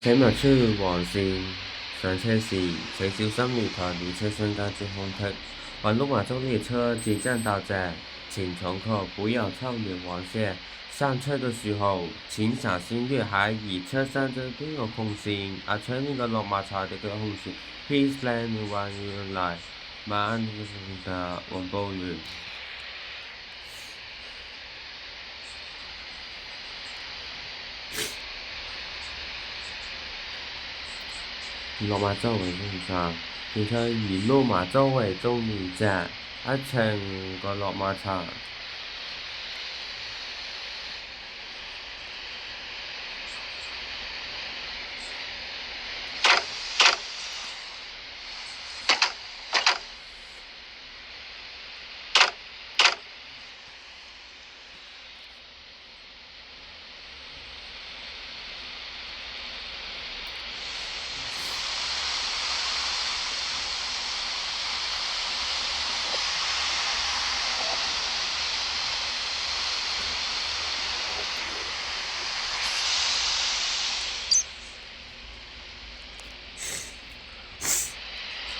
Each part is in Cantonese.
請勿超越黃線。上車時請小心月台列車瞬間之空隙，環路馬洲列車即將到站，請乘客不要超越黃線。上車的時候請小心月台與車廂之間的空隙，請那個落馬槽的空隙。Please stand when you line，馬鞍的廣播語。落馬洲為終站，電車以落馬洲為終點站，請個落馬槽。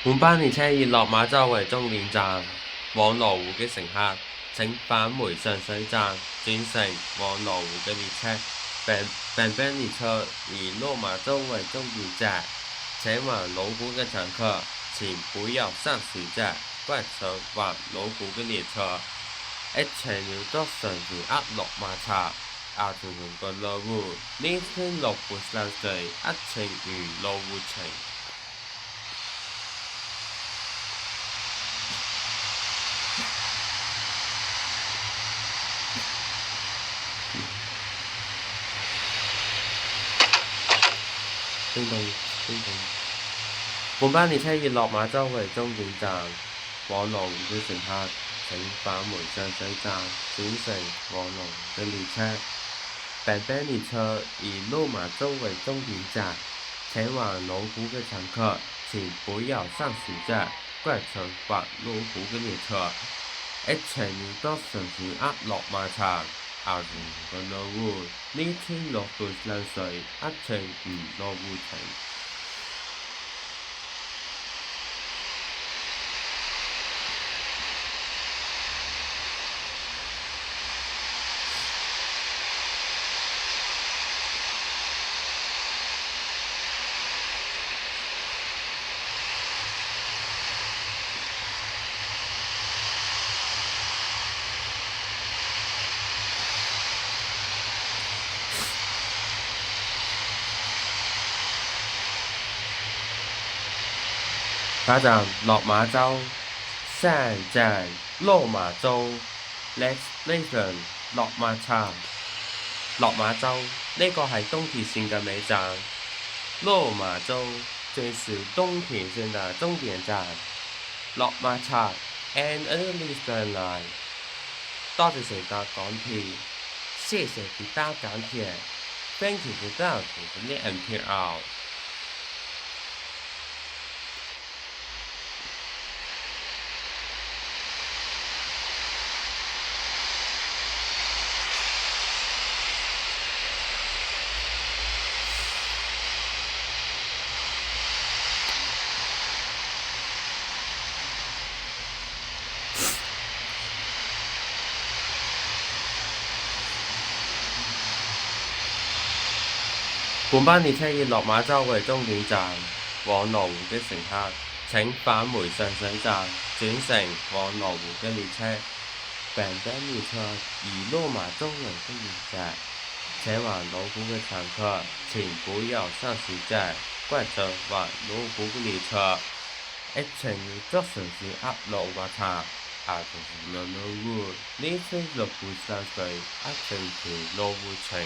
本班列車以落馬洲為終點站，往羅湖嘅乘客請返回上水站轉乘往羅湖嘅列車。本班列車以落馬洲為終點站，前往羅湖嘅乘客請不要上水站改乘往羅湖嘅列車。請要到上水落馬槽，從個羅湖呢天落湖上水，請與羅湖程。叮咚叮咚，本班列車以落馬洲為終點站，往羅湖嘅乘客請返回上水站轉乘往羅湖嘅列車。本班列車以落馬洲為終點站，前往羅湖嘅乘客請不要上水站改乘往羅湖嘅列車。請要到上水落馬槽，從個羅湖呢天落湖上水，請與羅湖程。下站落馬洲，上站落馬洲 ，Next station 落馬槽。落馬洲呢個係東鐵線嘅尾站，落馬洲就是東鐵線嘅終點站。落馬槽 and early line。多謝乘搭港鐵，謝謝你搭港鐵 ，Thank you for the MTR。本班列車以落馬洲為終點站，往羅湖嘅乘客請返回上水站轉乘往羅湖嘅列車。本班列車以落馬洲為終點站，前往羅湖嘅乘客請不要上水站改乘往羅湖嘅列車。請要到上水落馬槽，從羅湖呢天落湖上水，請去羅湖程。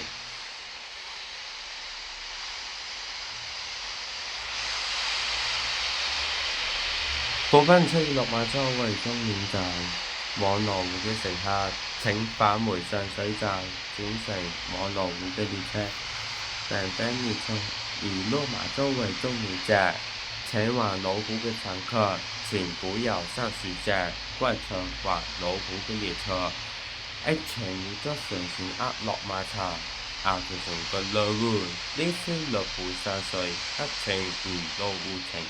本班列車以落馬洲為終點站，往羅湖嘅乘客請返回上水站轉乘往羅湖嘅列車。本班列車以落馬洲為終點站，前往羅湖嘅乘客請不要上水站改乘往羅湖嘅列車。請要到上水落馬槽，亞條從個樂戶，呢些樂戶散水，一情如樂無情。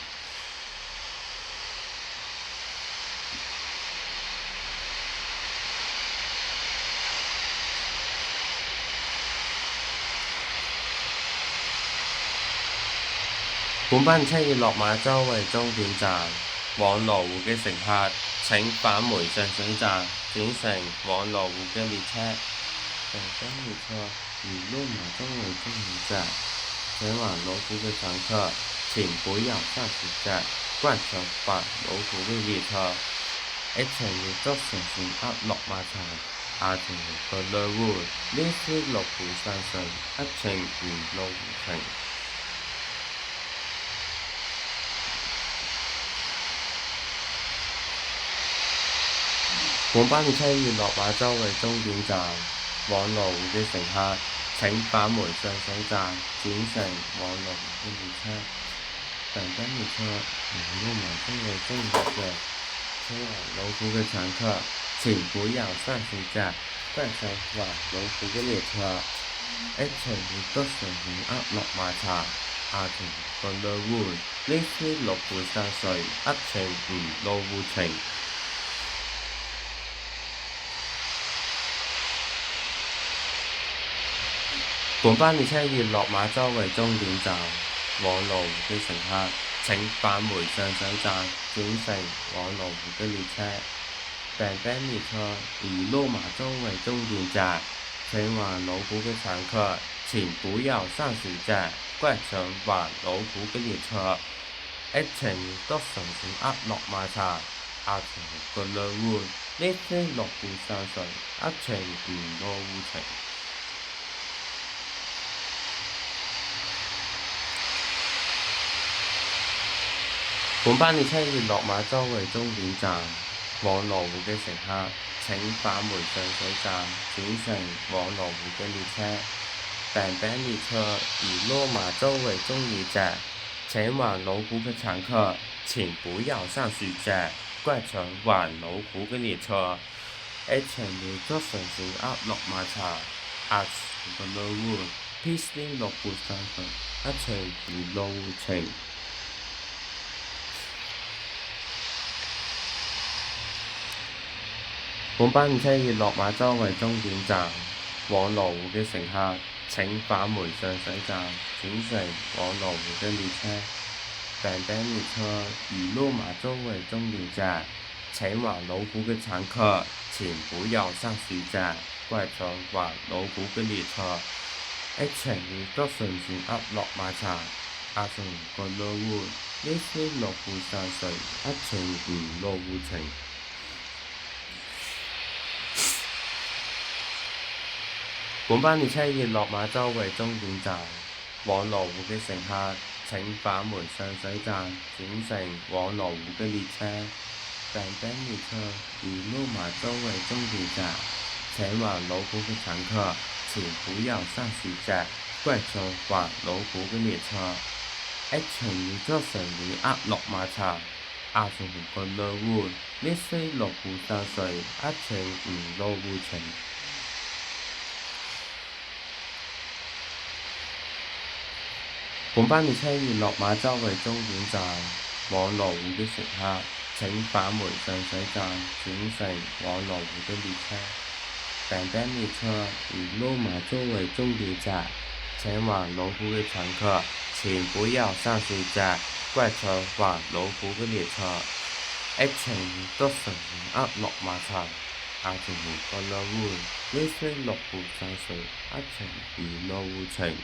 本班車要落馬洲為終點站，往羅湖嘅乘客請返回上水站，轉乘往羅湖嘅列車。本班列車以落馬洲為終點站，前往羅湖嘅乘客請不要上水站，換乘返羅湖嘅列車。一程要捉乘線壓落馬場，亞條個樂戶，呢些樂戶散水，一程如樂無情。本班列車以落馬洲為終點站，往羅湖嘅乘客請返回上水站，轉乘往羅湖嘅列車。本班列車以落馬洲為終點站，前往羅湖嘅乘客請不要上水站，換乘往羅湖嘅列車。一程要捉乘線壓落馬場，亞條個樂戶，呢些樂戶散水，一程如樂無情。本班列車以落馬洲為終點站，往羅湖嘅乘客請返回上水站，轉乘往羅湖嘅列車。本班列車以落馬洲為終點站，前往羅湖嘅乘客請不要上水站，換乘往羅湖嘅列車。一程要捉乘線壓落馬場，亞條個樂戶，呢些樂戶散水，一程如樂無情。本班列車以落馬洲為終點站，往羅湖嘅乘客請返回上水站，轉乘往羅湖嘅列車。本班列車以落馬洲為終點站，前往羅湖嘅乘客請不要上水站，換乘往羅湖嘅列車。一程要捉乘線壓落馬場，亞條個樂戶，呢些樂戶散水，一程如樂無情。本班列車以落馬洲為終點站，往羅湖嘅乘客請返回上水站，轉乘往羅湖嘅列車。本班列車以落馬洲為終點站，前往羅湖嘅乘客請不要上水站，換乘往羅湖嘅列車。一程要捉乘線壓落馬場，亞條個樂戶，呢些樂戶散水，一程如樂無情。本班列車以落馬洲為終點站，往羅湖嘅乘客請返回上水站，轉乘往羅湖嘅列車。本班列車以落馬洲為終點站，前往羅湖嘅乘客請不要上水站，換乘往羅湖嘅列車。一程要捉乘線壓落馬場，亞條個樂戶，呢些樂戶散水，一程如樂無情。本班列車以落馬洲為終點站，往羅湖嘅乘客請返回上水站，轉乘往羅湖嘅列車。本班列車以落馬洲為終點站，前往羅湖嘅乘客請不要上水站，換乘往羅湖嘅列車。一程要捉乘線壓落馬場，亞條個樂戶，呢些樂戶散水，一程如樂無情。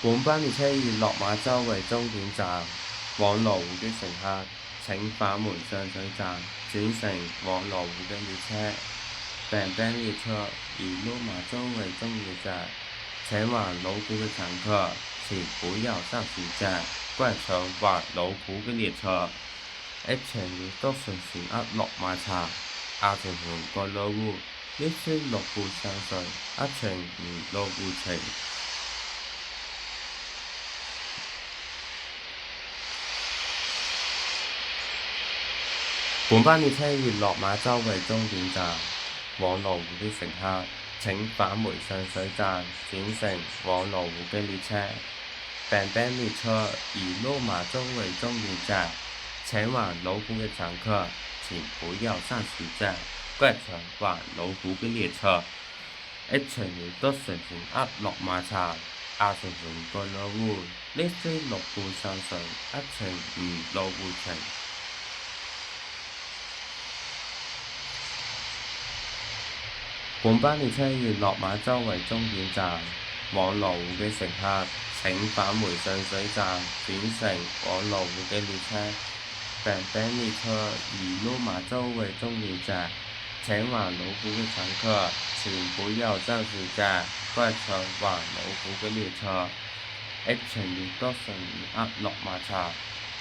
本班列車以落馬洲為終點站，往羅湖嘅乘客請返回上水站，轉乘往羅湖嘅列車。本班列車以落馬洲為終點站，前往羅湖嘅乘客請不要上水站，換乘往羅湖嘅列車。一程要捉乘線壓落馬場，亞條個樂戶，呢些樂戶散水，一程如樂無情。本班列車沿落馬洲為終點站，往羅湖的乘客請返回上水站轉乘往羅湖的列車。本班列車以落馬洲為終點站，前往羅湖的乘客請不要上水站改乘往羅湖的列車。一程要得乘船壓落馬場，壓乘船過羅湖，列車落湖上水，一程如羅湖程。本班列車沿落馬洲為終點站，往羅湖嘅乘客請返回上水站轉乘往羅湖嘅列車。本班列車以落馬洲為終點站，前往羅湖嘅乘客請不要上水站改乘往羅湖嘅列車。一程要得乘壓落馬場，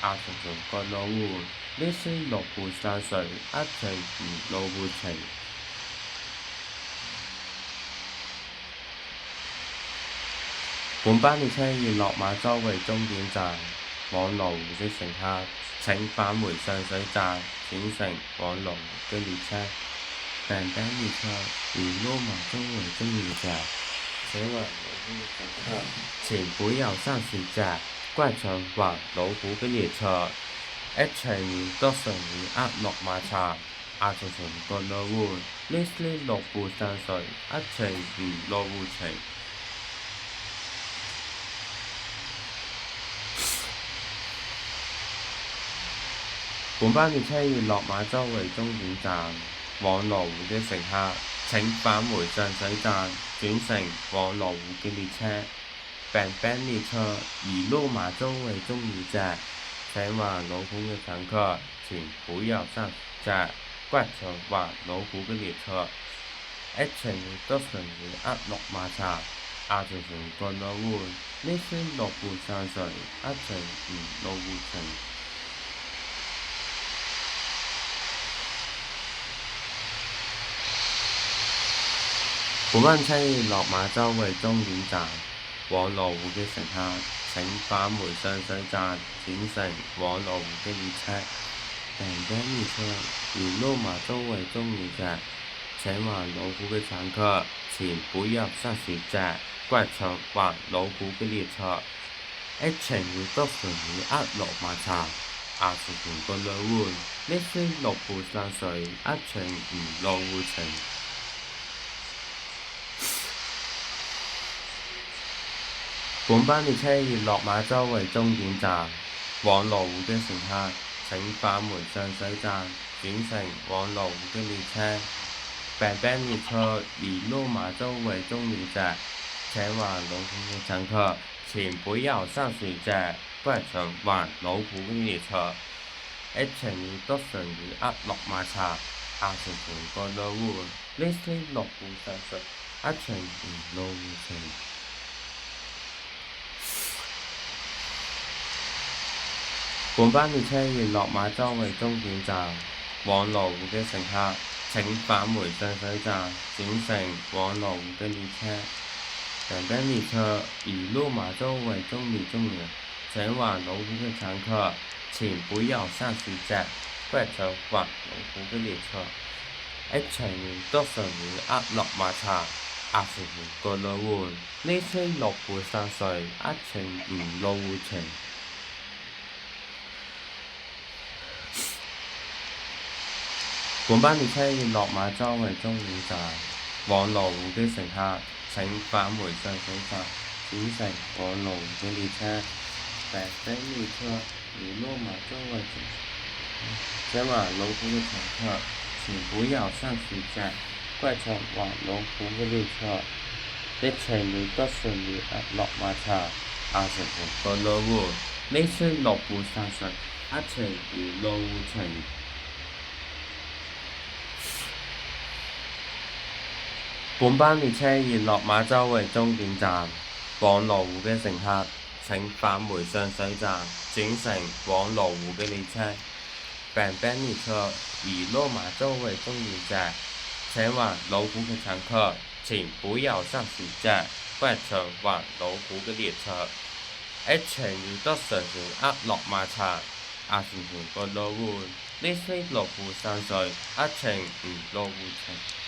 壓乘船過羅湖，列車落湖上水，一程如羅湖程。本班列車沿落馬洲為終點站，往羅湖嘅乘客請返回上水站轉乘往羅湖嘅列車。本班列車以落馬洲為終點站，前往羅湖嘅乘客請不要上水站改乘往羅湖嘅列車。一程要得乘壓落馬場，壓乘船過羅湖，列車落湖上水，一程如羅湖程。本班列車沿落馬洲為終點站，往羅湖嘅乘客請返回上水站轉乘往羅湖嘅列車。本班列車以落馬洲為終點站，前往羅湖嘅乘客請不要上水站改乘往羅湖嘅列車。一程要得乘壓落馬場，壓乘船過羅湖，列車落湖上水，一程如羅湖程。本班車沿落馬洲為終點站，往羅湖嘅乘客請返回上水站轉乘往羅湖嘅列車。本班列車以落馬洲為終點站，前往羅湖嘅乘客請不要上水站改乘往羅湖嘅列車。一程要得乘壓落馬場，壓乘船過羅湖，列車落湖上水，一程如羅湖程。本班列車沿落馬洲為終點站，往羅湖嘅乘客請返回上水站轉乘往羅湖嘅列車。本班列車以落馬洲為終點站，前往羅湖嘅乘客請不要上水站改乘往羅湖嘅列車。一程要得乘壓落馬場，壓乘船過羅湖，列車落湖上水，一程如羅湖程。本班列車沿落馬洲為終點站，往羅湖嘅乘客請返回上水站轉乘往羅湖嘅列車。本班列車以落馬洲為終點站，前往羅湖嘅乘客請不要上水站改乘往羅湖嘅列車。一程要得乘壓落馬場，壓乘船過羅湖，列車落湖上水，一程如羅湖程。本班列車沿落馬洲為終點站，往羅湖嘅乘客請返回上水站轉乘往羅湖嘅列車。本班列車以落馬洲為終點站，前往羅湖嘅乘客請不要上水站改乘往羅湖嘅列車。列車要得乘壓落馬場，壓乘船過羅湖，列車落湖上水，一程如羅湖程。本班列車沿落馬洲為終點站，往羅湖嘅乘客請返回上水站轉乘往羅湖嘅列車。本班列車以落馬洲為終點站，前往羅湖嘅乘客請不要上水站改乘往羅湖嘅列車。一程要得乘壓落馬場，壓乘船過羅湖，呢非樂乎散水，一程唔樂乎情。